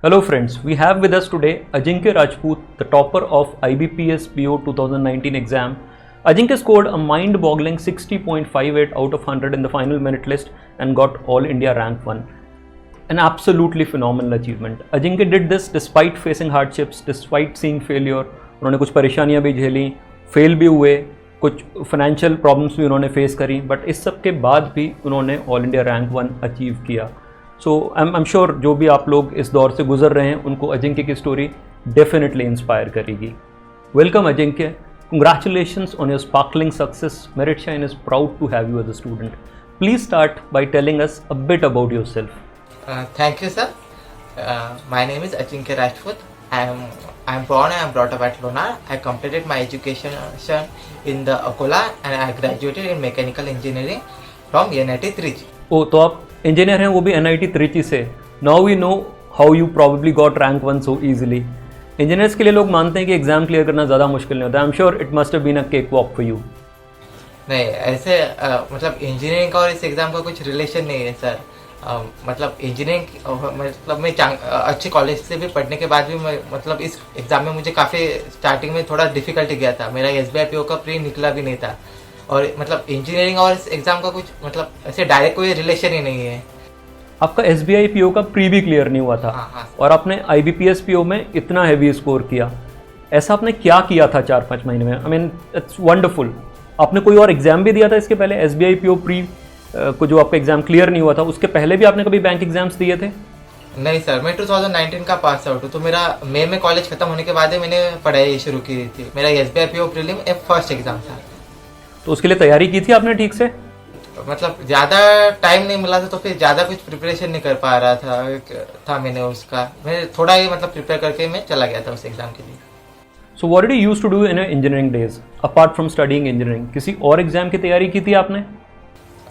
Hello friends, we have with us today Ajinkya Rajput, the topper of IBPS PO 2019 exam. Ajinkya scored a mind-boggling 60.58 out of 100 in the final merit list and got All India rank 1. An absolutely phenomenal achievement. Ajinkya did this despite facing hardships, despite seeing failure. उन्होंने कुछ परेशानियां भी झेली, fail भी हुए, कुछ financial problems भी उन्होंने फेस करी, बट इस सब के बाद भी उन्होंने ऑल इंडिया रैंक 1 अचीव किया. सो आई एम श्योर जो भी आप लोग इस दौर से गुजर रहे हैं उनको अजिंक्य की स्टोरी डेफिनेटली इंस्पायर करेगी. Welcome Ajinkya, congratulations on your sparkling success. Meritshine is proud to have you as a student. Please start by telling us a bit about yourself. Thank you, sir. My name is Ajinkya Rajput. I am born and brought up at Lonar. I completed my education in the Akola and I graduated in mechanical engineering from NIT Trichy. ओ तो आप engineer हैं, वो भी NIT Trichy से. Now we know how you probably got rank 1 so easily. Engineers के लिए लोग मानते हैं कि एग्जाम क्लियर करना ज़्यादा मुश्किल नहीं होता. I am sure it must have been a cake walk for you. नहीं, ऐसे मतलब इंजीनियरिंग का और इस एग्ज़ाम का कुछ रिलेशन नहीं है सर. मतलब इंजीनियरिंग मतलब मैं अच्छे कॉलेज से भी पढ़ने के बाद भी मैं मतलब इस एग्ज़ाम में मुझे काफ़ी स्टार्टिंग में थोड़ा डिफिकल्टी गया था. मेरा SBI PO का प्री निकला भी नहीं था और मतलब इंजीनियरिंग और इस एग्ज़ाम का कुछ मतलब ऐसे डायरेक्ट कोई रिलेशन ही नहीं है. आपका SBI PO का प्री भी क्लियर नहीं हुआ था. हाँ. और आपने IBPS PO में इतना हैवी स्कोर किया. ऐसा आपने क्या किया था 4-5 महीने में? I mean it's wonderful. आपने कोई और एग्जाम भी दिया था इसके पहले? SBI PO प्री को जो आपका एग्जाम क्लियर नहीं हुआ था उसके पहले भी आपने कभी बैंक एग्जाम्स दिए थे? नहीं सर, मैं 2019 का पास आउट हूँ. तो मेरा मई में कॉलेज खत्म होने के बाद ही मैंने पढ़ाई शुरू की थी. मेरा SBI PO prelim first exam था. तो उसके लिए तैयारी की थी आपने ठीक से? मतलब ज़्यादा टाइम नहीं मिला था तो फिर ज़्यादा कुछ प्रिपरेशन नहीं कर पा रहा था मैंने उसका. मैं थोड़ा ही मतलब प्रिपेयर करके मैं चला गया था उस एग्ज़ाम के लिए. So what did you used to do in engineering days apart from studying engineering? किसी और एग्जाम की तैयारी की थी आपने?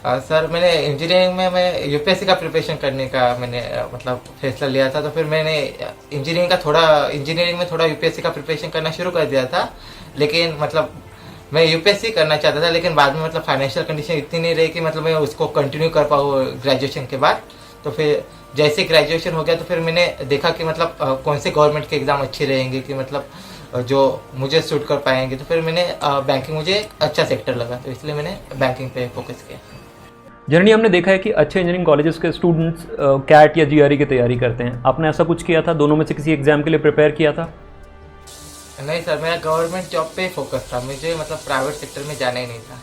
सर मैंने इंजीनियरिंग में मैं UPSC का प्रिपरेशन करने का मैंने मतलब फैसला लिया था. तो फिर मैंने इंजीनियरिंग में थोड़ा UPSC का प्रिपरेशन करना शुरू कर दिया था. लेकिन मतलब मैं UPSC करना चाहता था लेकिन बाद में मतलब फाइनेंशियल कंडीशन इतनी नहीं रही कि मतलब मैं उसको कंटिन्यू कर पाऊँ ग्रेजुएशन के बाद. तो फिर जैसे ग्रेजुएशन हो गया तो फिर मैंने देखा कि मतलब कौन से गवर्नमेंट के एग्ज़ाम अच्छे रहेंगे कि मतलब जो मुझे सूट कर पाएंगे. तो फिर मैंने बैंकिंग मुझे अच्छा सेक्टर लगा तो इसलिए मैंने बैंकिंग पे फोकस किया. जनरली हमने देखा है कि अच्छे इंजीनियरिंग कॉलेजेस के स्टूडेंट्स कैट या GRE की तैयारी करते हैं. आपने ऐसा कुछ किया था? दोनों में से किसी एग्जाम के लिए प्रिपेयर किया था? नहीं सर, मेरा गवर्नमेंट जॉब पे फोकस था. मुझे मतलब प्राइवेट सेक्टर में जाना ही नहीं था.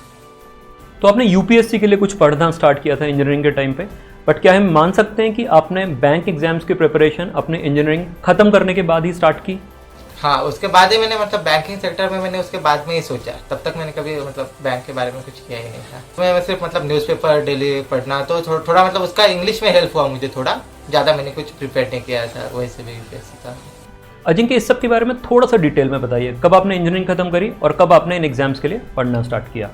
तो आपने UPSC के लिए कुछ पढ़ना स्टार्ट किया था इंजीनियरिंग के टाइम पे, बट क्या हम मान सकते हैं कि आपने बैंक एग्जाम्स की प्रिपरेशन अपने इंजीनियरिंग खत्म करने के बाद ही स्टार्ट की? हाँ, उसके बाद ही मैंने मतलब बैंकिंग सेक्टर में मैंने उसके बाद में ही सोचा. तब तक मैंने कभी मतलब बैंक के बारे में कुछ किया ही नहीं था. मैं सिर्फ मतलब न्यूज़पेपर डेली पढ़ना तो थोड़ा मतलब उसका इंग्लिश में हेल्प हुआ मुझे. थोड़ा ज़्यादा मैंने कुछ प्रिपेयर नहीं किया था वैसे भी UPSC का. अजिंक्य, इस सब के बारे में थोड़ा सा डिटेल में बताइए. कब आपने इंजीनियरिंग खत्म करी और कब आपने इन एग्जाम्स के लिए पढ़ना स्टार्ट किया?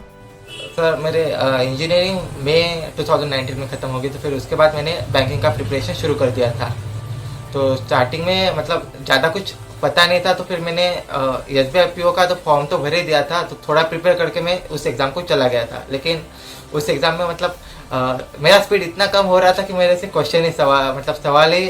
सर मेरे इंजीनियरिंग में 2019 में ख़त्म हो गई. तो फिर उसके बाद मैंने बैंकिंग का प्रिपरेशन शुरू कर दिया था. तो स्टार्टिंग में मतलब ज़्यादा कुछ पता नहीं था. तो फिर मैंने SBI PO का तो फॉर्म तो भर ही दिया था. तो थोड़ा प्रिपेयर करके मैं उस एग्ज़ाम को चला गया था. लेकिन उस एग्ज़ाम में मतलब मेरा स्पीड इतना कम हो रहा था कि मेरे से क्वेश्चन ही सवाल ही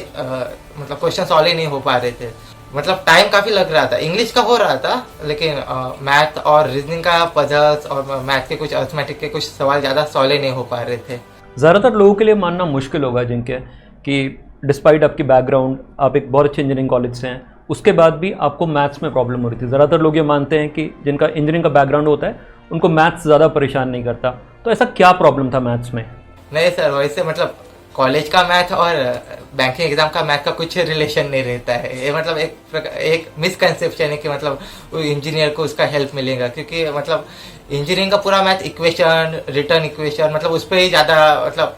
मतलब क्वेश्चन सॉल्व ही नहीं हो पा रहे थे. मतलब टाइम काफ़ी लग रहा था. इंग्लिश का हो रहा था लेकिन मैथ और रीजनिंग का पजल्स और मैथ के कुछ अर्थमेटिक के कुछ सवाल ज़्यादा सॉल्व ही नहीं हो पा रहे थे. ज़्यादातर लोगों के लिए मानना मुश्किल होगा अजिंक्य कि डिस्पाइट आपकी बैकग्राउंड, आप एक बहुत अच्छे इंजीनियरिंग कॉलेज से हैं, उसके बाद भी आपको मैथ्स में प्रॉब्लम हो रही थी. ज़्यादातर लोग ये मानते हैं कि जिनका इंजीनियरिंग का बैकग्राउंड होता है उनको मैथ्स ज़्यादा परेशान नहीं करता. तो ऐसा क्या प्रॉब्लम था मैथ्स में? नहीं सर, वैसे मतलब कॉलेज का मैथ और बैंकिंग एग्जाम का मैथ का कुछ रिलेशन नहीं रहता है. ये मतलब एक मिसकंसेप्शन है कि मतलब इंजीनियर को उसका हेल्प मिलेगा. क्योंकि मतलब इंजीनियरिंग का पूरा मैथ इक्वेशन, रिटर्न इक्वेशन मतलब उस पर ही ज़्यादा मतलब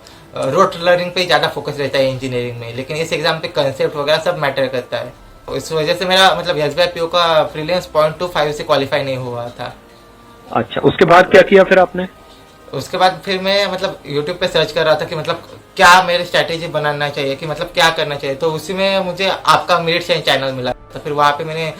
रोट लर्निंग पे ही ज़्यादा फोकस रहता है इंजीनियरिंग में. लेकिन इस एग्जाम पे कंसेप्ट वगैरह सब मैटर करता है. इस वजह से मेरा मतलब SBI PO का प्रीलिम्स 0.25 से क्वालिफाई नहीं हुआ था. अच्छा, उसके बाद क्या किया फिर आपने? उसके बाद फिर मैं मतलब यूट्यूब पे सर्च कर रहा था कि मतलब क्या मेरे स्ट्रैटेजी बनाना चाहिए कि मतलब क्या करना चाहिए. तो उसी में मुझे आपका Meritshine चैनल मिला. तो फिर वहाँ पे मैंने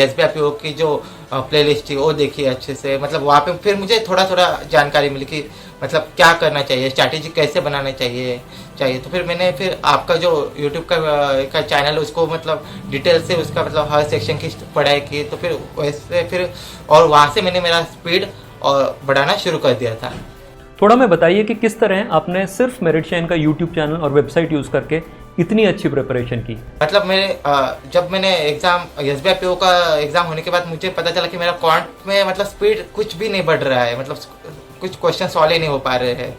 SBI PO की जो प्लेलिस्ट थी वो देखी अच्छे से. मतलब वहाँ पे फिर मुझे थोड़ा जानकारी मिली कि मतलब क्या करना चाहिए, स्ट्रैटेजी कैसे बनाना चाहिए. चाहिए। तो फिर मैंने फिर आपका जो यूट्यूब का चैनल है उसको मतलब डिटेल से उसका मतलब हर सेक्शन की पढ़ाई की, तो फिर वैसे फिर और वहाँ से मैंने मेरा स्पीड और बढ़ाना शुरू कर दिया था। थोड़ा मैं बताइए कि किस तरह आपने सिर्फ मेरिट शाइन का यूट्यूब चैनल और वेबसाइट यूज़ करके इतनी अच्छी प्रिपरेशन की। मतलब मेरे जब मैंने एग्ज़ाम SBI PO का एग्ज़ाम होने के बाद मुझे पता चला कि मेरा क्वांट में मतलब स्पीड कुछ भी नहीं बढ़ रहा है, मतलब कुछ क्वेश्चन सॉल्व ही नहीं हो पा रहे हैं।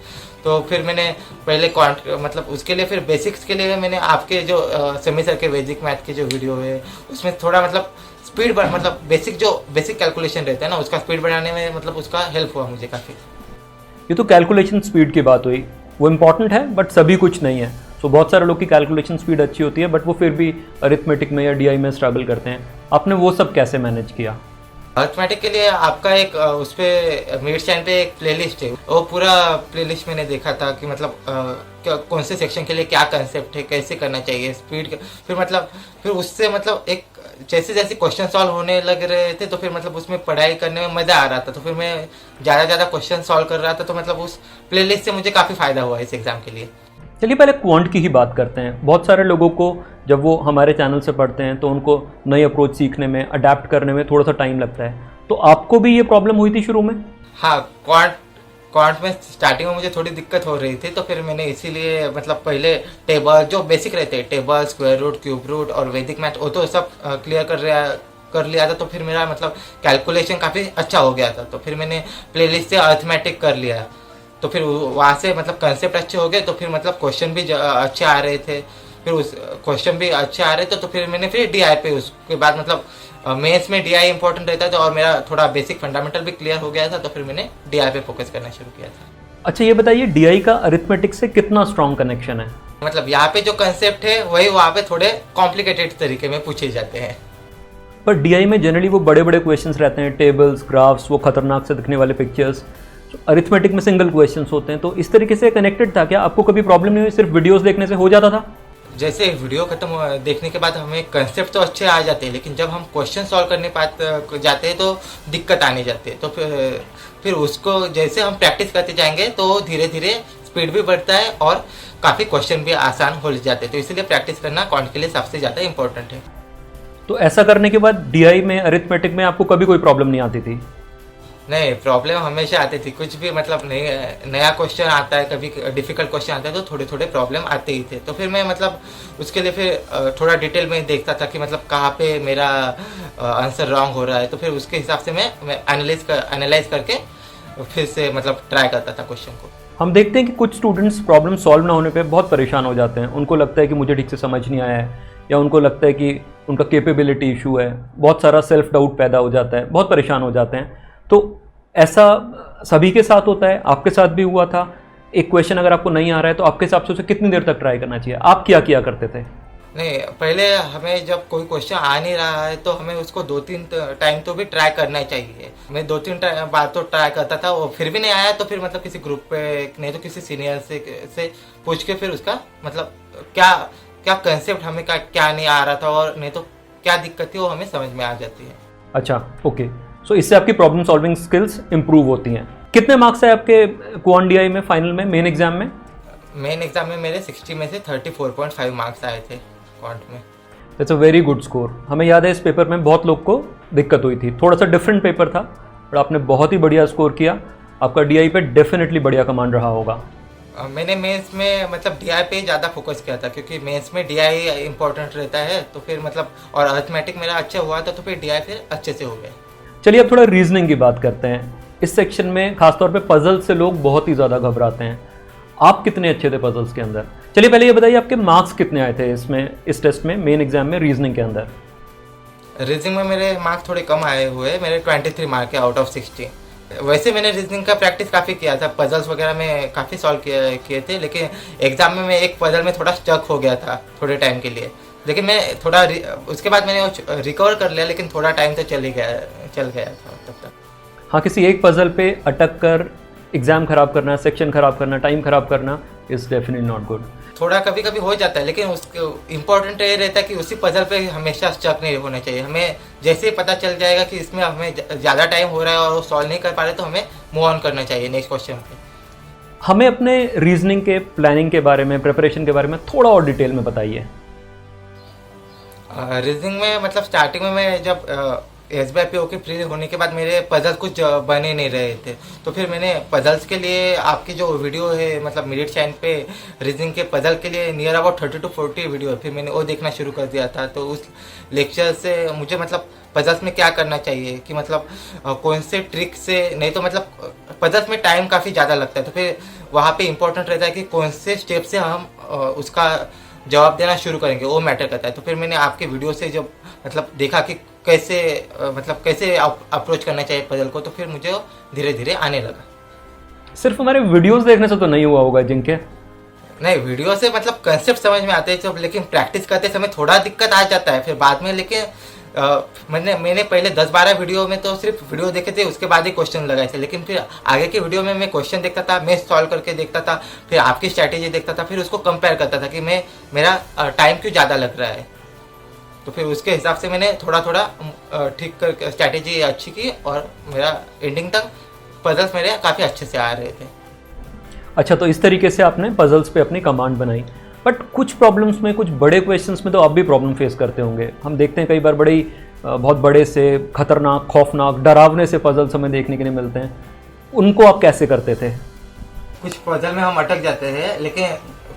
तो फिर मैंने पहले क्वांट मतलब उसके लिए फिर बेसिक्स के लिए मैंने आपके जो सेमी सर के वैदिक मैथ के जो वीडियो है उसमें थोड़ा मतलब स्पीड मतलब बेसिक कैलकुलेशन रहता है ना, उसका स्पीड बढ़ाने में मतलब उसका हेल्प हुआ मुझे काफ़ी। ये तो कैलकुलेशन स्पीड की बात हुई, वो इम्पॉर्टेंट है बट सभी कुछ नहीं है। सो बहुत सारे लोग की कैलकुलेशन स्पीड अच्छी होती है बट वो फिर भी अरिथमेटिक में या DI में स्ट्रगल करते हैं। आपने वो सब कैसे मैनेज किया? अर्थमेटिक के लिए आपका एक उस पर मेरिट शाइन पे एक प्लेलिस्ट है, वो पूरा प्लेलिस्ट मैंने देखा था कि मतलब कौन से सेक्शन के लिए क्या कंसेप्ट है, कैसे करना चाहिए स्पीड। फिर उससे मतलब एक जैसे जैसे क्वेश्चन सॉल्व होने लग रहे थे तो फिर मतलब उसमें पढ़ाई करने में मज़ा आ रहा था, तो फिर मैं ज़्यादा क्वेश्चन सॉल्व कर रहा था। तो मतलब उस प्लेलिस्ट से मुझे काफ़ी फ़ायदा हुआ इस एग्ज़ाम के लिए। चलिए पहले क्वांट की ही बात करते हैं। बहुत सारे लोगों को जब वो हमारे चैनल से पढ़ते हैं तो उनको नई अप्रोच सीखने में, अडेप्ट करने में थोड़ा सा टाइम लगता है। तो आपको भी ये प्रॉब्लम हुई थी शुरू में? हाँ, क्वांट में स्टार्टिंग में मुझे थोड़ी दिक्कत हो रही थी, तो फिर मैंने इसीलिए मतलब पहले टेबल जो बेसिक रहते हैं, table, square root, cube root और वैदिक मैथ, वो तो सब क्लियर कर लिया था। तो फिर मेरा मतलब कैलकुलेशन काफ़ी अच्छा हो गया था। तो फिर मैंने प्लेलिस्ट से अर्थमेटिक कर लिया, तो फिर वहाँ से मतलब कंसेप्ट अच्छे हो गए, तो फिर मतलब क्वेश्चन भी अच्छे आ रहे थे। फिर उस क्वेश्चन भी अच्छे आ रहे थे, तो फिर मैंने फिर DI पे उसके बाद मतलब मेंस में DI इंपॉर्टेंट रहता था और मेरा थोड़ा बेसिक फंडामेंटल भी क्लियर हो गया था, तो फिर मैंने DI पे फोकस करना शुरू किया था। अच्छा ये बताइए DI का अरिथमेटिक से कितना स्ट्रॉन्ग कनेक्शन है? मतलब यहाँ पे जो कंसेप्ट है वही वहाँ पे थोड़े कॉम्प्लिकेटेड तरीके में पूछे जाते हैं। पर DI में जनरली वो बड़े बड़े क्वेश्चंस रहते हैं, टेबल्स, ग्राफ्स, वो खतरनाक से दिखने वाले पिक्चर्स। अरिथमेटिक में सिंगल क्वेश्चंस होते हैं। तो इस तरीके से कनेक्टेड था क्या? आपको कभी प्रॉब्लम नहीं हुई? सिर्फ वीडियोस देखने से हो जाता था? जैसे वीडियो देखने के बाद हमें कंसेप्ट तो अच्छे आ जाते हैं, लेकिन जब हम क्वेश्चन सॉल्व करने जाते हैं तो दिक्कत आने जाती है। तो फिर उसको जैसे हम प्रैक्टिस करते जाएंगे तो धीरे धीरे स्पीड भी बढ़ता है और काफ़ी क्वेश्चन भी आसान हो जाते हैं। तो इसीलिए प्रैक्टिस करना क्वांट के लिए सबसे ज़्यादा इंपॉर्टेंट है। तो ऐसा करने के बाद DI में, अरिथमेटिक में आपको कभी कोई प्रॉब्लम नहीं आती थी? नहीं, प्रॉब्लम हमेशा आती थी। कुछ भी मतलब नया क्वेश्चन आता है, कभी डिफ़िकल्ट क्वेश्चन आता है तो थोड़े थोड़े प्रॉब्लम आते ही थे। तो फिर मैं मतलब उसके लिए फिर थोड़ा डिटेल में देखता था कि मतलब कहाँ पे मेरा आंसर रॉन्ग हो रहा है। तो फिर उसके हिसाब से मैं एनालाइज करके फिर से मतलब ट्राई करता था क्वेश्चन को। हम देखते हैं कि कुछ स्टूडेंट्स प्रॉब्लम सॉल्व ना होने पे बहुत परेशान हो जाते हैं। उनको लगता है कि मुझे ठीक से समझ नहीं आया है, या उनको लगता है कि उनका कैपेबिलिटी इशू है, बहुत सारा सेल्फ डाउट पैदा हो जाता है, बहुत परेशान हो जाते हैं। तो ऐसा सभी के साथ होता है, आपके साथ भी हुआ था। एक क्वेश्चन अगर आपको नहीं आ रहा है तो आपके हिसाब से उसे कितनी देर तक ट्राई करना चाहिए? आप क्या किया करते थे? नहीं, पहले हमें जब कोई क्वेश्चन आ नहीं रहा है तो हमें उसको 2-3 टाइम तो भी ट्राई करना ही चाहिए। मैं 2-3 बार तो ट्राई करता था, वो फिर भी नहीं आया तो फिर मतलब किसी ग्रुप पे नहीं तो किसी सीनियर से पूछ के फिर उसका मतलब क्या कंसेप्ट हमें क्या नहीं आ रहा था और नहीं तो क्या दिक्कत थी वो हमें समझ में आ जाती है। अच्छा, ओके। सो इससे आपकी प्रॉब्लम सॉल्विंग स्किल्स इंप्रूव होती हैं। कितने मार्क्स है आपके क्वांट DI में फाइनल में, मेन एग्जाम में? मेन एग्जाम में मेरे 60 में से 34.5 मार्क्स आए थे क्वांट में। It's a very good score. हमें याद है इस पेपर में बहुत लोग को दिक्कत हुई थी, थोड़ा सा डिफरेंट पेपर था, बट आपने बहुत ही बढ़िया स्कोर किया। आपका DI पे डेफिनेटली बढ़िया कमांड रहा होगा। मैंने मेंस में मतलब DI पे ज़्यादा फोकस किया था क्योंकि मेंस में DI इंपॉर्टेंट रहता है। तो फिर मतलब और अर्थमेटिक मेरा अच्छा हुआ था तो फिर DI फिर अच्छे से हो गया। चलिए अब थोड़ा रीजनिंग की बात करते हैं। इस सेक्शन में खासतौर पे पजल से लोग बहुत ही ज़्यादा घबराते हैं। आप कितने अच्छे थे पजल्स के अंदर? चलिए पहले ये बताइए आपके मार्क्स कितने आए थे इस टेस्ट में, मेन एग्जाम में रीजनिंग के अंदर? रीजनिंग में मेरे मार्क्स थोड़े कम आए हुए, मेरे 23 मार्क है आउट ऑफ 60। वैसे मैंने रीजनिंग का प्रैक्टिस काफ़ी किया था, पजल्स वगैरह में काफ़ी सॉल्व किए थे, लेकिन एग्जाम में मैं एक पजल में थोड़ा स्टक हो गया था थोड़े टाइम के लिए। लेकिन मैं थोड़ा उसके बाद मैंने रिकवर कर लिया, लेकिन थोड़ा टाइम तो चल गया था तब तक। हाँ, किसी एक पजल पे अटक कर एग्जाम खराब करना, सेक्शन खराब करना, टाइम खराब करना इज़ डेफिनेटली नॉट गुड। थोड़ा कभी कभी हो जाता है, लेकिन उसको इम्पोर्टेंट ये रहता है कि उसी पजल पे हमेशा स्टक नहीं होना चाहिए। हमें जैसे ही पता चल जाएगा कि इसमें हमें ज़्यादा टाइम हो रहा है और वो सॉल्व नहीं कर पा रहे तो हमें मूव ऑन करना चाहिए नेक्स्ट क्वेश्चन पे। हमें अपने रीजनिंग के प्लानिंग के बारे में, प्रिपरेशन के बारे में थोड़ा और डिटेल में बताइए। रीजनिंग में मतलब स्टार्टिंग में मैं जब SBI PO की फ्री होने के बाद मेरे पजल कुछ बने नहीं रहे थे, तो फिर मैंने पजल्स के लिए आपकी जो वीडियो है मतलब मिडिट चैनल पे रीजनिंग के पजल के लिए नियर अबाउट 30 to 40 वीडियो है, फिर मैंने वो देखना शुरू कर दिया था। तो उस लेक्चर से मुझे मतलब पजल्स में क्या करना चाहिए कि मतलब कौन से ट्रिक से, नहीं तो मतलब पजल्स में टाइम काफ़ी ज़्यादा लगता है, तो फिर वहाँ पे इम्पोर्टेंट रहता है कि कौन से स्टेप से हम उसका जवाब देना शुरू करेंगे, वो मैटर करता है। तो फिर मैंने आपके वीडियो से जब मतलब देखा कि कैसे मतलब कैसे अप्रोच करना चाहिए पजल को, तो फिर मुझे धीरे धीरे आने लगा। सिर्फ हमारे वीडियोस देखने से तो नहीं हुआ होगा जिनके? नहीं, वीडियो से मतलब कंसेप्ट समझ में आते हैं जब, लेकिन प्रैक्टिस करते समय थोड़ा दिक्कत आ जाता है फिर बाद में। लेकिन मैंने पहले 10-12 वीडियो में तो सिर्फ वीडियो देखे थे, उसके बाद ही क्वेश्चन लगाए थे। लेकिन फिर आगे के वीडियो में मैं क्वेश्चन देखता था, मैं सॉल्व करके देखता था, फिर आपकी स्ट्रैटेजी देखता था, फिर उसको कंपेयर करता था कि मेरा टाइम क्यों ज़्यादा लग रहा है। तो फिर उसके हिसाब से मैंने थोड़ा थोड़ा ठीक कर स्ट्रैटेजी अच्छी की और मेरा एंडिंग तक पजल्स मेरे काफ़ी अच्छे से आ रहे थे। अच्छा, तो इस तरीके से आपने पजल्स पे अपनी कमांड बनाई। बट कुछ प्रॉब्लम्स में, कुछ बड़े क्वेश्चंस में तो आप भी प्रॉब्लम फेस करते होंगे। हम देखते हैं कई बार बहुत बड़े से खतरनाक, खौफनाक, डरावने से पजल्स हमें देखने के लिए मिलते हैं। उनको आप कैसे करते थे? कुछ पजल में हम अटक जाते हैं, लेकिन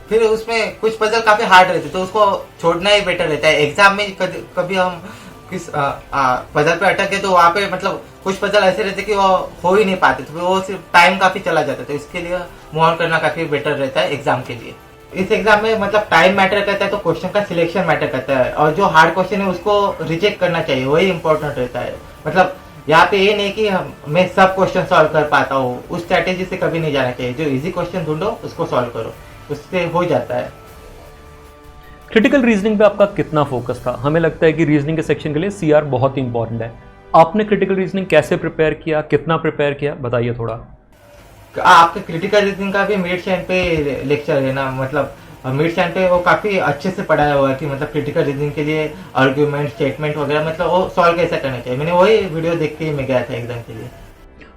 फिर उसमें कुछ पजल काफ़ी हार्ड रहते, तो उसको छोड़ना ही बेटर रहता है। एग्जाम में कभी हम किस पजल पे अटक गए तो वहाँ पे मतलब कुछ पजल ऐसे रहते कि वो हो ही नहीं पाते, तो वो सिर्फ टाइम काफ़ी चला जाता है। तो इसके लिए मूव ऑन करना काफ़ी बेटर रहता है एग्जाम के लिए। इस एग्जाम में मतलब टाइम मैटर करता है, तो क्वेश्चन का सिलेक्शन मैटर करता है, और जो हार्ड क्वेश्चन है उसको रिजेक्ट करना चाहिए, वही इंपॉर्टेंट रहता है। मतलब यहाँ पे ये नहीं कि मैं सब क्वेश्चन सॉल्व कर पाता हूँ, उस स्ट्रैटेजी से कभी नहीं जाना चाहिए। जो इजी क्वेश्चन ढूंढो उसको सॉल्व करो, उससे हो जाता है। क्रिटिकल रीजनिंग पे आपका कितना फोकस था? हमें लगता है कि रीजनिंग के सेक्शन के लिए CR बहुत ही इंपॉर्टेंट है। आपने क्रिटिकल रीजनिंग कैसे प्रिपेयर किया, कितना प्रिपेयर किया, बताइए थोड़ा। आपके क्रिटिकल रीजनिंग का भी मिड चैनल पे लेक्चर है ना, मतलब मिड चैनल पे वो काफ़ी अच्छे से पढ़ाया हुआ है कि मतलब क्रिटिकल रीजनिंग के लिए आर्ग्यूमेंट, स्टेटमेंट वगैरह मतलब वो सॉल्व कैसे करना चाहिए। मैंने वही वीडियो देख के मैं गया था एग्जाम के लिए।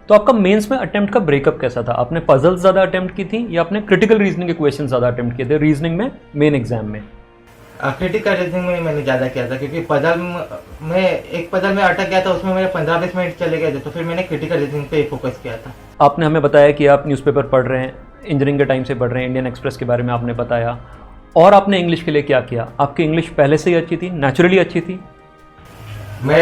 तो आपका मेंस में अटेम्प्ट का ब्रेकअप कैसा था? आपने पजल्स ज़्यादा अटेम्प्ट की थी या आपने क्रिटिकल रीजनिंग के क्वेश्चन ज़्यादा अटेम्प्ट किए थे रीजनिंग में, मेन एग्जाम में? क्रिटिकल रीजनिंग में मैंने ज़्यादा किया था, क्योंकि पजल में एक पजल में अटक गया था, उसमें मेरे 15-20 मिनट चले गए थे, तो फिर मैंने क्रिटिकल रीजनिंग पे ही फोकस किया था। आपने हमें बताया कि आप न्यूज़पेपर पढ़ रहे हैं, इंजीनियरिंग के टाइम से पढ़ रहे हैं, इंडियन एक्सप्रेस के बारे में आपने बताया। और आपने इंग्लिश के लिए क्या किया? आपकी इंग्लिश पहले से ही अच्छी थी, नेचुरली अच्छी थी? मैं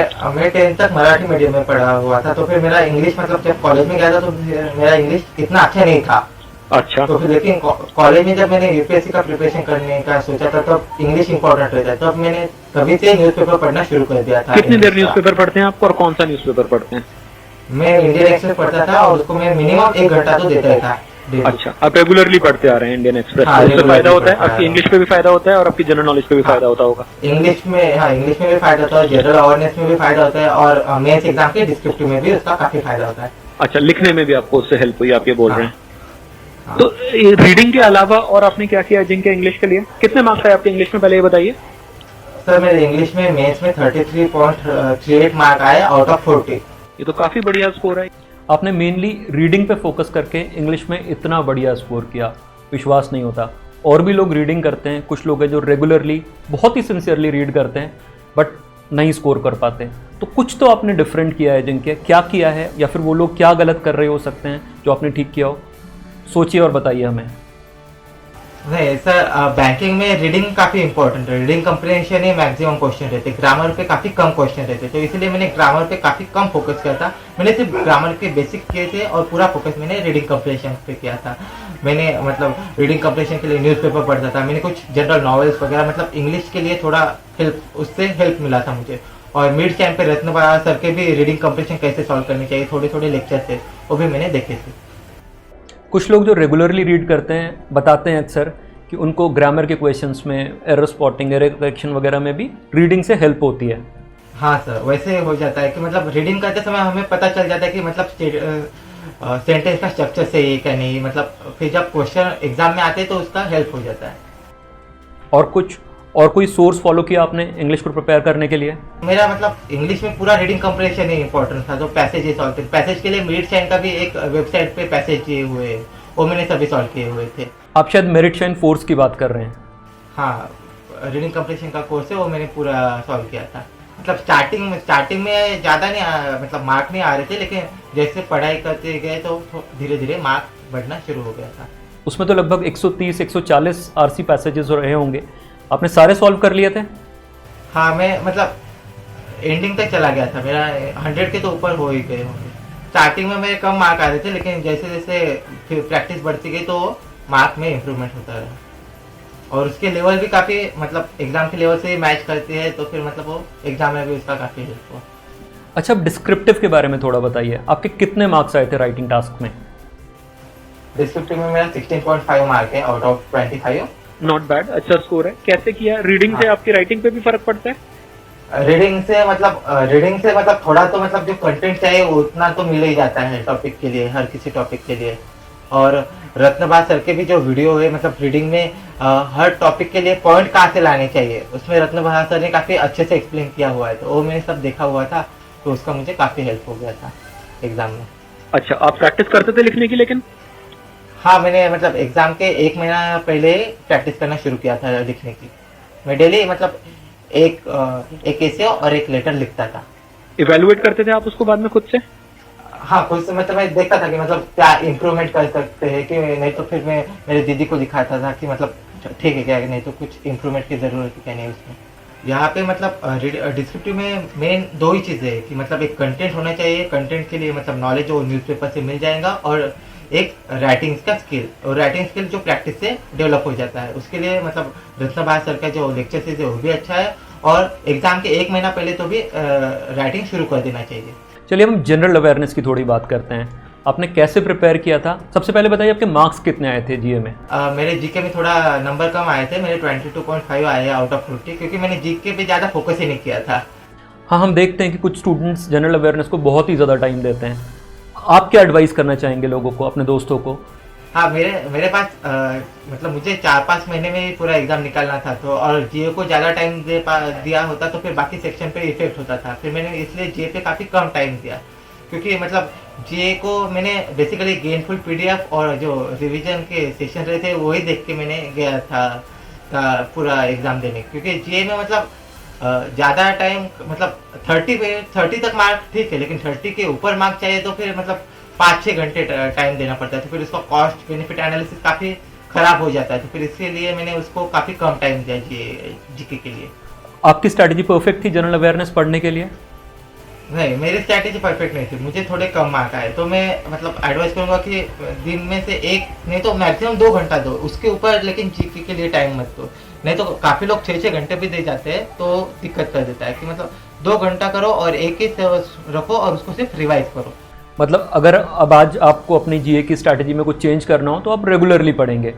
10th तक मराठी मीडियम में पढ़ा हुआ था, तो फिर मेरा इंग्लिश मतलब जब कॉलेज में गया था तो मेरा इंग्लिश इतना अच्छा नहीं था। अच्छा। तो फिर लेकिन कॉलेज में जब मैंने UPSC का प्रिपरेशन करने का सोचा था, तब इंग्लिश इंपॉर्टेंट रहता है, तब मैंने तभी से न्यूज़पेपर पढ़ना शुरू कर दिया था। कितनी देर न्यूज़पेपर पढ़ते हैं आप और कौन सा न्यूज़पेपर पढ़ते हैं? मैं इंडियन एक्सप्रेस पढ़ता था और उसको मैं मिनिमम 1 घंटा तो देता था। अच्छा, आप रेगुलरली पढ़ते आ रहे हैं इंडियन एक्सप्रेस? हाँ, उससे फायदा होता है, हाँ, आपकी इंग्लिश पे भी फायदा होता है और आपकी जनरल नॉलेज पे भी फायदा होता होगा। इंग्लिश में भी फायदा होता है, जनरल अवेयरनेस में भी फायदा होता है, और मेंस एग्जाम के डिस्क्रिप्टिव में भी उसका काफी फायदा होता है। अच्छा, लिखने में भी आपको उससे हेल्प हुई, आप ये बोल रहे हैं? हाँ। तो रीडिंग के अलावा और आपने क्या किया जिनके इंग्लिश के लिए? कितने मार्क्स आए आपके इंग्लिश में, पहले ये बताइए। सर मेरे इंग्लिश में मेंस में 33.38 मार्क आए आउट ऑफ 40। ये तो काफी बढ़िया स्कोर है। आपने मेनली रीडिंग पे फोकस करके इंग्लिश में इतना बढ़िया स्कोर किया, विश्वास नहीं होता। और भी लोग रीडिंग करते हैं, कुछ लोग हैं जो रेगुलरली बहुत ही सिंसियरली रीड करते हैं बट नहीं स्कोर कर पाते। तो कुछ तो आपने डिफरेंट किया है जिनके, क्या किया है, या फिर वो लोग क्या गलत कर रहे हो सकते हैं जो आपने ठीक किया हो? सोचिए और बताइए हमें। नहीं सर, बैंकिंग में रीडिंग काफी इंपॉर्टेंट है। रीडिंग कंप्रिहेंशन ही मैक्सिमम क्वेश्चन रहते, ग्रामर पे काफी कम क्वेश्चन रहते, तो इसलिए मैंने ग्रामर पे काफी कम फोकस किया था। मैंने सिर्फ ग्रामर के बेसिक किए थे और पूरा फोकस मैंने रीडिंग कंप्रिहेंशन पे किया था। मैंने मतलब रीडिंग कंप्रिहेंशन के लिए न्यूज़पेपर पढ़ता था, मैंने कुछ जनरल नॉवेल्स वगैरह, मतलब इंग्लिश के लिए थोड़ा उससे हेल्प मिला था मुझे। और मिड चैनल पे रत्न बहार सर के भी रीडिंग कंप्रिहेंशन कैसे सॉल्व करनी चाहिए थोड़े लेक्चर थे, वो भी मैंने देखे थे। कुछ लोग जो रेगुलरली रीड करते हैं बताते हैं अक्सर कि उनको ग्रामर के क्वेश्चंस में एरर स्पॉटिंग, एरर करेक्शन वगैरह में भी रीडिंग से हेल्प होती है। हाँ सर, वैसे हो जाता है कि मतलब रीडिंग करते समय हमें पता चल जाता है कि मतलब सेंटेंस का स्ट्रक्चर सही है क्या नहीं, मतलब फिर जब क्वेश्चन एग्जाम में आते हैं तो उसका हेल्प हो जाता है। और कोई सोर्स फॉलो किया आपने इंग्लिश को प्रिपेयर करने के लिए? मेरा मतलब इंग्लिश में पूरा रीडिंग कंप्रिहेंशन ही इंपॉर्टेंट था, तो पैसेजेस होते हैं। पैसेज के लिए मिड चैनल का भी एक वेबसाइट पे पैसेज दिए हुए हैं, वो मैंने सभी सॉल्व किए हुए थे। आप शायद मेरिट शाइन फोर्स की बात कर रहे हैं। हाँ, रीडिंग कंप्रेशन का कोर्स है, वो मैंने पूरा सॉल्व किया था। मतलब स्टार्टिंग में ज़्यादा नहीं मतलब मार्क नहीं आ रहे थे, लेकिन जैसे पढ़ाई करते गए तो धीरे धीरे मार्क बढ़ना शुरू हो गया था। उसमें तो लगभग 130-140 आरसी पैसेजेस रहे होंगे, आपने सारे सॉल्व कर लिए थे? हाँ, मैं मतलब एंडिंग तक चला गया था, मेरा 100 के तो ऊपर हो ही गए होंगे। स्टार्टिंग में मेरे कम मार्क आ रहे थे, लेकिन जैसे जैसे फिर प्रैक्टिस बढ़ती गई तो मार्क में इम्प्रूवमेंट होता रहा। और उसके लेवल भी काफ़ी मतलब एग्ज़ाम के लेवल से मैच करते हैं, तो फिर मतलब वो एग्ज़ाम में भी उसका काफ़ी हेल्प हुआ। अच्छा, अब डिस्क्रिप्टिव के बारे में थोड़ा बताइए, आपके कितने मार्क्स आए थे राइटिंग टास्क में? डिस्क्रिप्टिव में मेरा 16.5 मार्क है आउट ऑफ 25। नॉट बैड, अच्छा स्कोर है। कैसे किया? रीडिंग से आपकी राइटिंग पे भी फर्क पड़ता है? रीडिंग से मतलब थोड़ा तो मतलब जो कंटेंट चाहिए वो उतना तो मिल ही जाता है टॉपिक के लिए, हर किसी टॉपिक के लिए। और रत्नबा सर के भी जो वीडियो है मतलब रीडिंग में हर टॉपिक के लिए पॉइंट कहाँ से लाने चाहिए, उसमें रत्नबा सर ने काफ़ी अच्छे से एक्सप्लेन किया हुआ है, तो वो मैंने सब देखा हुआ था, तो उसका मुझे काफ़ी हेल्प हो गया था एग्ज़ाम में। अच्छा, आप प्रैक्टिस करते थे लिखने की? लेकिन हाँ, मैंने मतलब एग्ज़ाम के 1 महीना पहले प्रैक्टिस करना शुरू किया था लिखने की। मैं डेली मतलब एक एसे और एक लेटर लिखता था। इवेलुएट करते थे आप उसको बाद में खुद से? हाँ, खुद से मतलब मैं देखता था कि मतलब क्या इम्प्रूवमेंट कर सकते हैं, कि नहीं तो फिर मैं मेरे दीदी को दिखाता था कि मतलब ठीक है क्या, नहीं तो कुछ इम्प्रूवमेंट की ज़रूरत है क्या नहीं उसमें। यहाँ पे मतलब डिस्क्रिप्टिव में मेन 2 ही चीज़ें हैं कि मतलब एक कंटेंट होना चाहिए, कंटेंट के लिए मतलब नॉलेज वो न्यूज़पेपर से मिल जाएगा, और एक राइटिंग का स्किल, और राइटिंग स्किल जो प्रैक्टिस से डेवलप हो जाता है। उसके लिए मतलब रत्नबा सर का जो लेक्चर सीरीज है वो भी अच्छा है, और एग्जाम के 1 महीना पहले तो भी राइटिंग शुरू कर देना चाहिए। चलिए हम जनरल अवेयरनेस की थोड़ी बात करते हैं। आपने कैसे प्रिपेयर किया था? सबसे पहले बताइए आपके मार्क्स कितने आए थे जीए में? मेरे जीके में थोड़ा नंबर कम आए थे, मेरे 22.5 आए आउट ऑफ 40, क्योंकि मैंने जीके पे ज़्यादा फोकस ही नहीं किया था। हाँ, हम देखते हैं कि कुछ स्टूडेंट्स जनरल अवेयरनेस को बहुत ही ज़्यादा टाइम देते हैं। आप क्या एडवाइस करना चाहेंगे लोगों को, अपने दोस्तों को? हाँ, मेरे पास मतलब मुझे 4-5 महीने में ही पूरा एग्जाम निकालना था, तो और जीए को ज़्यादा टाइम दिया होता तो फिर बाकी सेक्शन पे इफेक्ट होता था। फिर मैंने इसलिए जीए पे काफ़ी कम टाइम दिया, क्योंकि मतलब जीए को मैंने बेसिकली गेनफुल पीडीएफ और जो रिवीजन के सेशन रहे थे वही देख के मैंने गया था पूरा एग्ज़ाम देने, क्योंकि जीए में मतलब ज़्यादा टाइम मतलब 30 तक मार्क ठीक है, लेकिन 30 के ऊपर मार्क चाहिए तो फिर मतलब 5-6 घंटे टाइम देना पड़ता है, तो फिर उसका कॉस्ट बेनिफिट एनालिसिस काफ़ी ख़राब हो जाता है। तो फिर इसके लिए मैंने उसको काफ़ी कम टाइम दिया जीके के लिए। आपकी स्ट्रैटेजी परफेक्ट थी जनरल अवेयरनेस पढ़ने के लिए? नहीं, मेरी स्ट्रैटेजी परफेक्ट नहीं थी, मुझे थोड़े कम मार्क आए, तो मैं मतलब एडवाइस करूँगा कि दिन में से 1 नहीं तो मैक्सिमम 2 घंटा दो, उसके ऊपर लेकिन जीके के लिए टाइम मत दो। नहीं तो काफ़ी लोग 6-6 घंटे भी दे जाते हैं, तो दिक्कत कर देता है कि मतलब 2 घंटा करो और एक ही रखो और उसको सिर्फ रिवाइज करो। मतलब अगर अब आज आपको अपनी जीए की स्ट्रैटेजी में कुछ चेंज करना हो तो आप रेगुलरली पढ़ेंगे।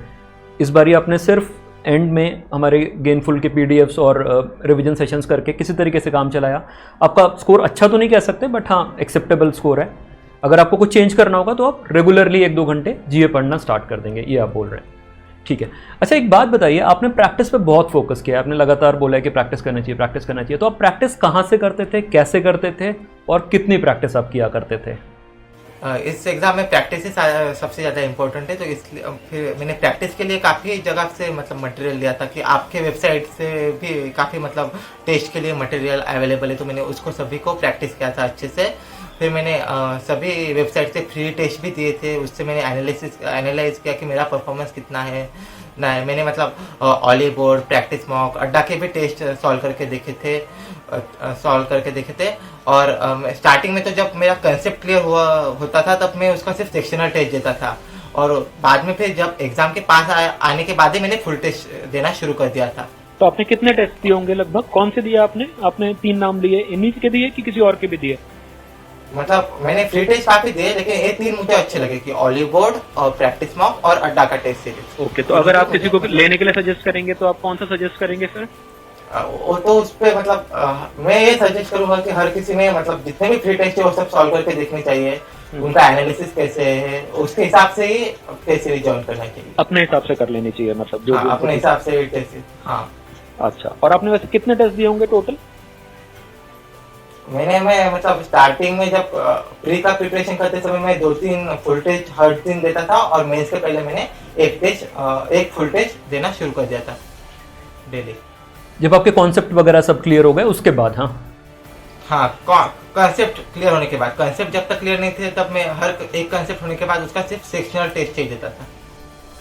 इस बारी आपने सिर्फ एंड में हमारे गेनफुल के पीडीएफ्स और रिवीजन सेशंस करके किसी तरीके से काम चलाया। आपका स्कोर अच्छा तो नहीं कह सकते, बट हाँ एक्सेप्टेबल स्कोर है। अगर आपको कुछ चेंज करना होगा तो आप रेगुलरली 1-2 घंटे जीए पढ़ना स्टार्ट कर देंगे, ये आप बोल रहे हैं। ठीक है। अच्छा, एक बात बताइए, आपने प्रैक्टिस पे बहुत फोकस किया, आपने लगातार बोला है कि प्रैक्टिस करना चाहिए, प्रैक्टिस करना चाहिए। तो आप प्रैक्टिस कहाँ से करते थे, कैसे करते थे, और कितनी प्रैक्टिस आप किया करते थे? इस एग्ज़ाम में प्रैक्टिस ही सबसे ज़्यादा इम्पोर्टेंट है, तो इसलिए फिर मैंने प्रैक्टिस के लिए काफ़ी जगह से मतलब मटेरियल लिया था, कि आपके वेबसाइट से भी काफ़ी मतलब टेस्ट के लिए मटेरियल अवेलेबल है, तो मैंने उसको सभी को प्रैक्टिस किया था अच्छे से। फिर मैंने सभी वेबसाइट से फ्री टेस्ट भी दिए थे, उससे मैंने एनालाइज किया कि मेरा परफॉर्मेंस कितना है ना है। मैंने मतलब ऑली बोर्ड, प्रैक्टिस मॉक, अड्डा के भी टेस्ट सॉल्व करके देखे थे। और स्टार्टिंग में तो जब मेरा कंसेप्ट क्लियर होता था तब मैं उसका सिर्फ सेक्शनल टेस्ट देता था, और बाद में फिर जब एग्जाम के पास आने के बाद ही मैंने फुल टेस्ट देना शुरू कर दिया था। तो आपने कितने टेस्ट दिए होंगे लगभग? कौन से दिए आपने 3 नाम लिए, इन्हीं के दिए कि किसी और के भी दिए? मतलब मैंने फ्री टेस्ट काफी दिए, लेकिन ये 3 मुझे अच्छे लगे कि ऑली बोर्ड और प्रैक्टिस मॉक और अड्डा का टेस्ट सीरीज। ओके, तो अगर आप किसी को लेने के लिए सजेस्ट करेंगे तो आप कौन सा सजेस्ट करेंगे सर? वो तो उस पे मतलब मैं ये सजेस्ट करूंगा कि हर किसी ने मतलब जितने भी फ्री टेस्ट है वो सब सॉल्व करके देखने चाहिए, उनका एनालिसिस कैसे है उसके हिसाब से ही टेस्ट सीरीज ज्वाइन करना चाहिए। अपने हिसाब से कर लेनी चाहिए, मतलब जो अपने हिसाब से टेस्ट। हाँ, अच्छा। और आपने वैसे कितने टेस्ट दिए होंगे टोटल? मैं मतलब स्टार्टिंग में जब प्री का प्रिपरेशन करते समय मैं 2-3 फुल टेस्ट हर दिन देता था, और मेंस के पहले मैंने एक फुल टेस्ट देना शुरू कर दिया था डेली। जब आपके कॉन्सेप्ट वगैरह सब क्लियर हो गए उसके बाद? हाँ, कॉन्सेप्ट क्लियर होने के बाद। कॉन्सेप्ट जब तक क्लियर नहीं थे तब मैं हर एक कॉन्सेप्ट होने के बाद उसका सिर्फ सेक्शनल टेस्ट चाहिए देता था।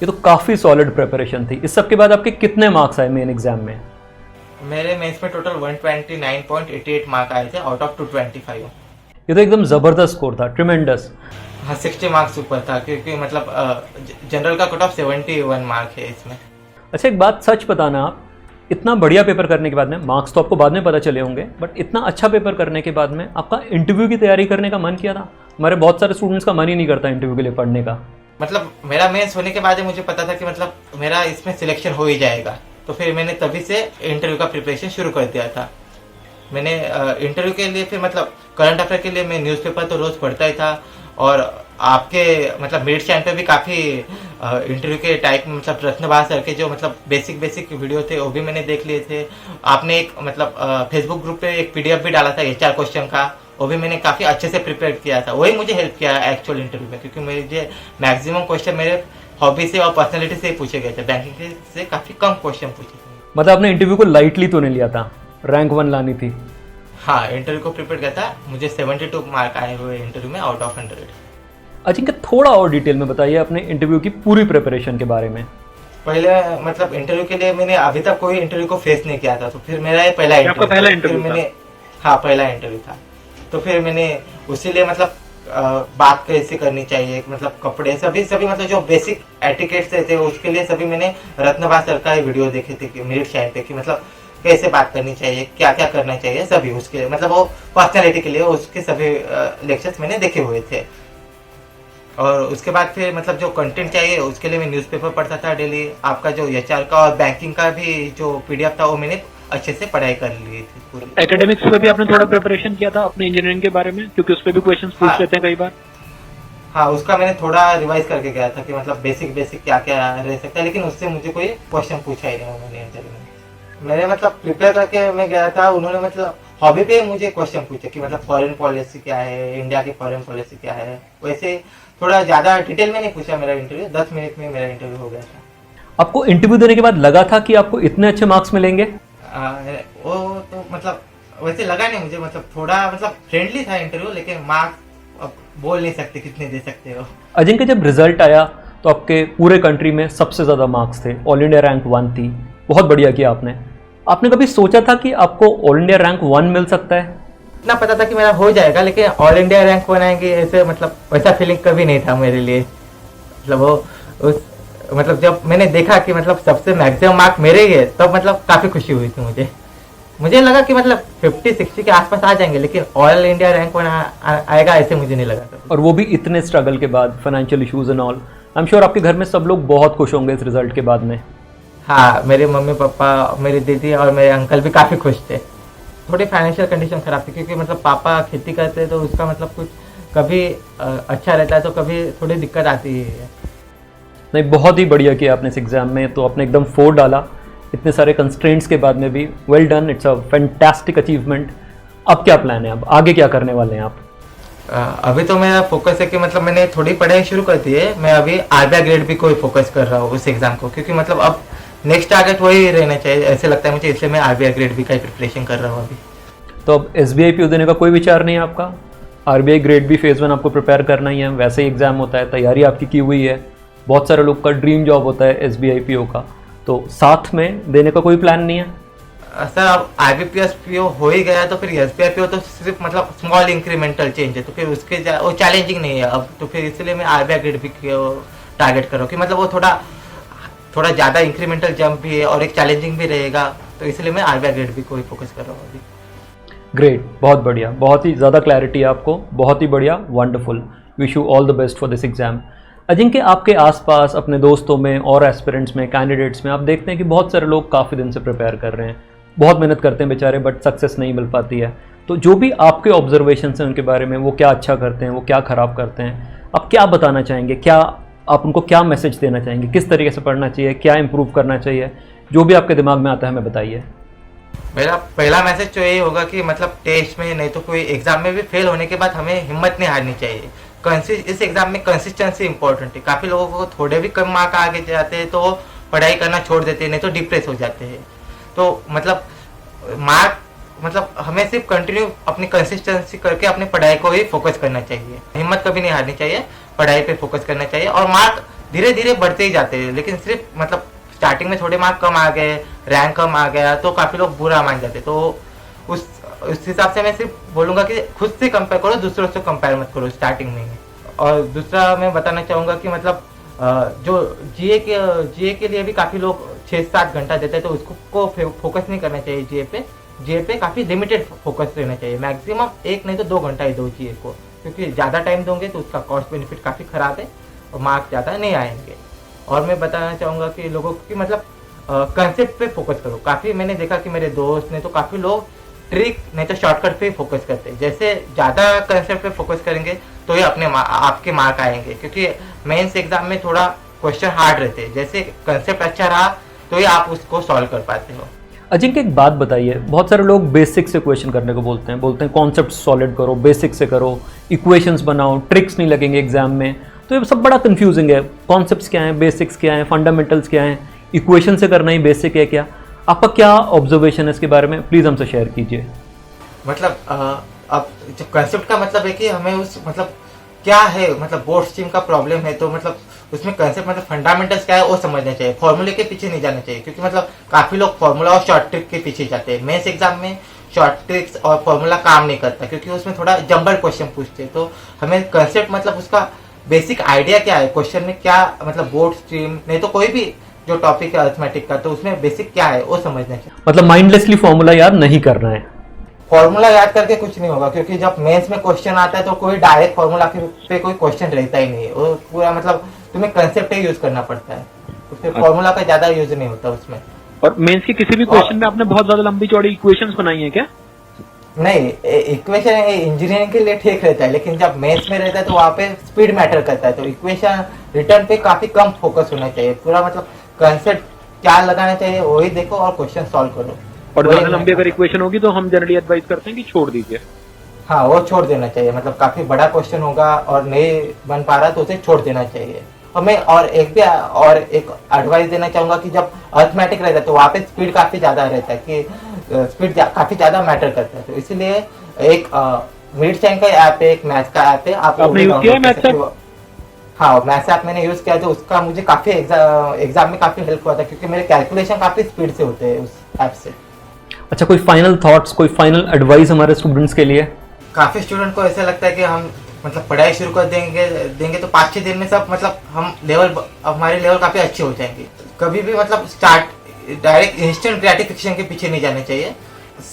ये तो काफ़ी सॉलिड प्रिपरेशन थी। इस सब के बाद आपके कितने मार्क्स आए मेन एग्जाम में? मेरे मेंस में टोटल 129.88 मार्क आए थे आउट ऑफ 225। ये तो एकदम ज़बरदस्त स्कोर था, ट्रिमेंडस। हाँ, 60 मार्क्स ऊपर था, क्योंकि मतलब जनरल का कट ऑफ 71 मार्क है इसमें। अच्छा, एक बात सच बताना, आप इतना बढ़िया पेपर करने के बाद में, मार्क्स तो आपको बाद में पता चले होंगे, बट इतना अच्छा पेपर करने के बाद में आपका इंटरव्यू की तैयारी करने का मन किया था? हमारे बहुत सारे स्टूडेंट्स का मन ही नहीं करता इंटरव्यू के लिए पढ़ने का। मतलब मेरा मेंस होने के बाद मुझे पता था कि मतलब मेरा इसमें सिलेक्शन हो ही जाएगा, तो फिर मैंने तभी से इंटरव्यू का प्रिपरेशन शुरू कर दिया था। मैंने इंटरव्यू के लिए फिर मतलब करंट अफेयर के लिए मैं न्यूज़पेपर तो रोज़ पढ़ता ही था, और आपके मतलब मेरिट चैनल पे भी काफ़ी इंटरव्यू के टाइप में मतलब रत्नबाज सर के जो मतलब बेसिक वीडियो थे वो भी मैंने देख लिए थे। आपने एक मतलब फेसबुक ग्रुप पे एक PDF भी डाला था HR क्वेश्चन का, वो भी मैंने काफ़ी अच्छे से प्रिपेयर किया था। वही मुझे हेल्प किया एक्चुअल इंटरव्यू में, क्योंकि मुझे मैक्सिमम क्वेश्चन मेरे हॉबी से और पर्सनैलिटी से ही पूछे गए थे। बैंकिंग से काफ़ी कम क्वेश्चन पूछे थे। मतलब आपने इंटरव्यू को लाइटली तो नहीं लिया था, रैंक 1 लानी थी? हाँ, इंटरव्यू को प्रिपेयर किया था। मुझे 72 मार्क आए हुए इंटरव्यू में आउट ऑफ 100। अजिंक्य, थोड़ा और डिटेल में बताइए अपने इंटरव्यू की पूरी प्रिपरेशन के बारे में। पहले मतलब इंटरव्यू के लिए मैंने अभी तक कोई इंटरव्यू को फेस नहीं किया था, तो फिर मेरा ये पहला इंटरव्यू मैंने, हाँ पहला इंटरव्यू था। तो फिर मैंने उसी लिए मतलब बात कैसे करनी चाहिए, मतलब कपड़े सभी मतलब जो बेसिक एटिकेट्स थे उसके लिए सभी मैंने रत्नबाज सर का वीडियो देखे थे मेरिट चैनल पे, कि मतलब कैसे बात करनी चाहिए, क्या क्या करना चाहिए, सभी उसके मतलब वो पर्सनैलिटी के लिए उसके सभी लेक्चर्स मैंने देखे हुए थे। और उसके बाद फिर मतलब जो कंटेंट चाहिए उसके लिए मैं न्यूज़पेपर पढ़ता था डेली। आपका जो HR का और बैंकिंग का भी जो PDF था वो मैंने अच्छे से पढ़ाई कर ली थी पूरी। एकेडमिक्स पे भी आपने थोड़ा प्रिपरेशन किया था अपने इंजीनियरिंग के बारे में, क्योंकि उस पे भी क्वेश्चंस पूछ लेते हैं कई बार? हाँ, उसका मैंने थोड़ा रिवाइज करके गया था कि मतलब बेसिक क्या क्या रह सकता है, लेकिन उससे मुझे कोई क्वेश्चन पूछा ही नहीं उन्होंने इंटरव्यू में। मैंने मतलब प्रिपेयर करके मैं गया था, उन्होंने मतलब हॉबी पे मुझे क्वेश्चन पूछे कि मतलब फॉरेन पॉलिसी क्या है, इंडिया की फॉरेन पॉलिसी क्या है। वैसे थोड़ा ज़्यादा डिटेल में नहीं पूछा। मेरा इंटरव्यू 10 मिनट में मेरा इंटरव्यू हो गया था। आपको इंटरव्यू देने के बाद लगा था कि आपको इतने अच्छे मार्क्स मिलेंगे? वो तो मतलब वैसे लगा नहीं मुझे, मतलब थोड़ा मतलब फ्रेंडली था इंटरव्यू, लेकिन मार्क्स अब बोल नहीं सकते कितने दे सकते हो। अजिंक्य, जब रिजल्ट आया तो आपके पूरे कंट्री में सबसे ज़्यादा मार्क्स थे, ऑल इंडिया रैंक 1 थी, बहुत बढ़िया किया आपने। आपने कभी सोचा था कि आपको ऑल इंडिया रैंक 1 मिल सकता है? इतना पता था कि मेरा हो जाएगा, लेकिन ऑल इंडिया रैंक 1 आएंगे ऐसे मतलब वैसा फीलिंग कभी नहीं था मेरे लिए। मतलब वो उस मतलब जब मैंने देखा कि मतलब सबसे मैक्सिमम मार्क मेरे ही है, तब मतलब काफ़ी खुशी हुई थी मुझे लगा कि मतलब 50-60 के आसपास आ जाएंगे, लेकिन ऑल इंडिया रैंक 1 आएगा ऐसे मुझे नहीं लगा था। और वो भी इतने स्ट्रगल के बाद, financial issues and all. I am sure आपके घर में सब लोग बहुत खुश होंगे इस रिजल्ट के बाद में। हाँ, मेरे मम्मी पापा, मेरी दीदी और मेरे अंकल भी काफ़ी खुश थे। थोड़ी फाइनेंशियल कंडीशन ख़राब थी, क्योंकि मतलब पापा खेती करते हैं, तो उसका मतलब कुछ कभी अच्छा रहता है तो कभी थोड़ी दिक्कत आती है। नहीं, बहुत ही बढ़िया किया आपने इस एग्ज़ाम में, तो आपने एकदम 4 डाला इतने सारे कंस्ट्रेंट्स के बाद में भी। Well done, it's a fantastic achievement. अब क्या प्लान है, अब आगे क्या करने वाले हैं आप? अभी तो मेरा फोकस है कि मतलब मैंने थोड़ी पढ़ाई शुरू कर दी है। मैं अभी RBI ग्रेड भी कोई फोकस कर रहा हूँ उस एग्ज़ाम को, क्योंकि मतलब अब नेक्स्ट टारगेट वही रहना चाहिए ऐसे लगता है मुझे, इसलिए मैं RBI ग्रेड भी का प्रिपरेशन कर रहा हूँ अभी। तो अब SBI PO देने का कोई विचार नहीं है आपका? RBI ग्रेड भी फेज़ 1 आपको प्रिपेयर करना ही है, वैसे ही एग्ज़ाम होता है, तैयारी आपकी की हुई है। बहुत सारे लोग का ड्रीम जॉब होता है SBI PO का, तो साथ में देने का कोई प्लान नहीं है? सर, अब IBPS PO हो ही गया तो फिर SBI PO तो सिर्फ मतलब स्मॉल इंक्रीमेंटल चेंज है, तो फिर उसके वो चैलेंजिंग नहीं है अब, तो फिर इसलिए मैं RBI ग्रेड भी टारगेट कर रहा हूँ कि मतलब वो थोड़ा ज़्यादा इंक्रीमेंटल जंप भी है और एक चैलेंजिंग भी रहेगा, तो इसलिए मैं RBI ग्रेड भी कोई फोकस कर रहा हूँ अभी। ग्रेट, बहुत बढ़िया, बहुत ही ज़्यादा क्लैरिटी है आपको, बहुत ही बढ़िया, wonderful. Wish you all the best for this exam. Ajinkya, आपके आसपास अपने दोस्तों में और एस्पिरेंट्स में, कैंडिडेट्स में आप देखते हैं कि बहुत सारे लोग काफ़ी दिन से प्रिपेयर कर रहे हैं, बहुत मेहनत करते हैं बेचारे, बट सक्सेस नहीं मिल पाती है। तो जो भी आपके ऑब्जर्वेशंस हैं उनके बारे में, वो क्या अच्छा करते हैं, वो क्या ख़राब करते हैं, आप क्या बताना चाहेंगे? क्या आप उनको क्या मैसेज देना चाहेंगे? किस तरीके से पढ़ना चाहिए, क्या इंप्रूव करना चाहिए? जो भी आपके दिमाग में आता है हमें बताइए। मेरा पहला मैसेज तो यही होगा कि मतलब टेस्ट में नहीं तो कोई एग्जाम में भी फेल होने के बाद हमें हिम्मत नहीं हारनी चाहिए। इस एग्जाम में कंसिस्टेंसी इंपॉर्टेंट है। काफ़ी लोगों को थोड़े भी कम मार्क आगे जाते हैं तो वो पढ़ाई करना छोड़ देते हैं, नहीं तो डिप्रेस हो जाते हैं। तो मतलब मार्क मतलब हमें सिर्फ कंटिन्यू अपनी कंसिस्टेंसी करके अपनी पढ़ाई को ही फोकस करना चाहिए। हिम्मत कभी नहीं हारनी चाहिए, पढ़ाई पे फोकस करना चाहिए। और मार्क धीरे धीरे बढ़ते ही जाते हैं, लेकिन सिर्फ मतलब स्टार्टिंग में थोड़े मार्क कम आ गए, रैंक कम आ गया तो काफ़ी लोग बुरा मान जाते। तो उस हिसाब से मैं सिर्फ बोलूँगा कि खुद से कंपेयर करो, दूसरों से कंपेयर मत करो स्टार्टिंग में ही। और दूसरा मैं बताना चाहूँगा कि मतलब जो जीए के लिए भी काफ़ी लोग 6-7 घंटा देते हैं, तो उसको फोकस नहीं करना चाहिए जीए पे काफ़ी लिमिटेड फोकस रहना चाहिए। मैक्सिमम 1 नहीं तो 2 घंटा ही दो जीए को, क्योंकि ज़्यादा टाइम दोगे तो उसका कॉस्ट बेनिफिट काफ़ी ख़राब है और मार्क्स ज़्यादा नहीं आएंगे। और मैं बताना चाहूँगा कि लोगों की मतलब कंसेप्ट पे फोकस करो। काफ़ी मैंने देखा कि मेरे दोस्त ने तो काफ़ी लोग ट्रिक नहीं तो शॉर्टकट पे फोकस करते हैं। जैसे ज़्यादा कंसेप्ट पे फोकस करेंगे तो ये आपके मार्क आएंगे, क्योंकि मेंस एग्जाम में थोड़ा क्वेश्चन हार्ड रहते हैं। जैसे कंसेप्ट अच्छा रहा तो ये आप उसको सॉल्व कर पाते हो। अजिंक्य एक बात बताइए, बहुत सारे लोग बेसिक से क्वेश्चन करने को बोलते हैं कॉन्सेप्ट सॉलिड करो, बेसिक से करो, इक्वेशंस बनाओ, ट्रिक्स नहीं लगेंगे एग्जाम में। तो ये सब बड़ा कंफ्यूजिंग है। कॉन्सेप्ट्स क्या हैं, बेसिक्स क्या हैं, फंडामेंटल्स क्या हैं, इक्वेशन से करना ही बेसिक है क्या? आपका क्या ऑब्जर्वेशन है इसके बारे में, प्लीज़ हमसे शेयर कीजिए। मतलब अब जब कंसेप्ट का मतलब है कि हमें उस मतलब क्या है, मतलब बोर्ड स्ट्रीम का प्रॉब्लम है तो मतलब उसमें कंसेप्ट मतलब फंडामेंटल्स क्या है वो समझना चाहिए, फॉर्मूले के पीछे नहीं जाना चाहिए। क्योंकि मतलब काफ़ी लोग फॉर्मूला और शॉर्ट ट्रिक के पीछे जाते हैं। मेंस एग्जाम में शॉर्ट ट्रिक्स और फॉर्मूला काम नहीं करता, क्योंकि उसमें थोड़ा जंबल क्वेश्चन पूछते हैं। तो हमें कंसेप्ट मतलब उसका बेसिक आइडिया क्या है, क्वेश्चन में क्या मतलब बोर्ड स्ट्रीम नहीं तो कोई भी जो टॉपिक है अरिथमेटिक का, तो उसमें बेसिक क्या है वो समझना चाहिए। मतलब माइंडलेसली फॉर्मूला याद नहीं करना है। फॉर्मूला याद करके कुछ नहीं होगा, क्योंकि जब मेंस में क्वेश्चन आता है तो कोई डायरेक्ट फॉर्मूला पे कोई क्वेश्चन रहता ही नहीं है। वो पूरा मतलब तुम्हें कंसेप्ट ही यूज करना पड़ता है, तो फिर फॉर्मूला का ज्यादा यूज नहीं होता उसमें। और मेंस के किसी भी क्वेश्चन में आपने बहुत ज्यादा लंबी चौड़ी इक्वेशंस बनाई है क्या? नहीं, इक्वेशन इंजीनियरिंग के लिए ठीक रहता है, लेकिन जब मेंस में रहता है तो वहाँ पे स्पीड मैटर करता है। तो इक्वेशन रिटर्न पे काफी कम फोकस होना चाहिए। पूरा मतलब कंसेप्ट क्या लगाना चाहिए वही देखो और क्वेश्चन सॉल्व करो। और ज्यादा लंबी अगर इक्वेशन होगी तो हम जनरली एडवाइस करते हैं कि छोड़ दीजिए। हाँ, वो छोड़ देना चाहिए। मतलब काफी बड़ा क्वेश्चन होगा और नहीं बन पा रहा तो उसे छोड़ देना चाहिए। और मैं और एक एडवाइस देना चाहूंगा कि जब अरिथमेटिक रहता है तो वहाँ पे स्पीड काफी ज्यादा रहता है, कि स्पीड काफी ज्यादा मैटर करता है। तो इसीलिए एक मिड चैन का ऐप है, एक मैथ्स का ऐप है, आपने यूज किया है मैथ्स ऐप? हाँ, मैथ्स ऐप मैंने यूज किया, तो उसका मुझे काफी एग्जाम में काफी हेल्प हुआ था, क्योंकि मेरे कैलकुलेशन काफी स्पीड से होते हैं उस ऐप से। अच्छा, कोई फाइनल थॉट्स, कोई फाइनल एडवाइस हमारे स्टूडेंट्स के लिए? काफी स्टूडेंट को ऐसा लगता है कि हम मतलब पढ़ाई शुरू कर देंगे तो 5-6 दिन में सब मतलब हमारे लेवल काफी अच्छे हो जाएंगे। कभी भी मतलब डायरेक्ट इंस्टेंट ग्रेटिफिकेशन के पीछे नहीं जाना चाहिए।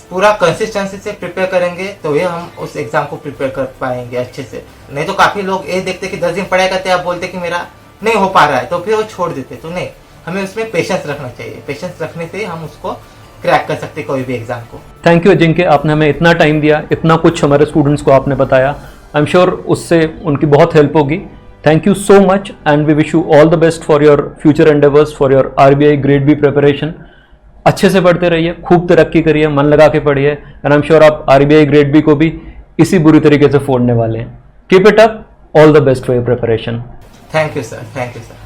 पूरा कंसिस्टेंसी से प्रिपेयर करेंगे तो ये हम उस एग्जाम को प्रिपेयर कर पाएंगे अच्छे से। नहीं तो काफी लोग ये देखते कि 10 दिन पढ़ाई करते हैं, आप बोलते कि मेरा नहीं हो पा रहा है, तो फिर वो छोड़ देते। तो नहीं, हमें उसमें पेशेंस रखना चाहिए। पेशेंस रखने से हम उसको क्रैक कर सकते कोई भी एग्जाम को। थैंक यू अजिंक्य, आपने हमें इतना टाइम दिया, इतना कुछ हमारे स्टूडेंट्स को आपने बताया। आई एम श्योर उससे उनकी बहुत हेल्प होगी। Thank you so much and we wish you all the best for your future endeavours, for your RBI grade B preparation. अच्छे से पढ़ते रहिए, खूब तरक्की करिए, मन लगा के पढ़िए एंड आई एम श्योर आप आरबीआई ग्रेड बी को भी इसी बुरी तरीके से फोड़ने वाले हैं। Keep it up, all the best for your preparation. Thank you sir, thank you sir.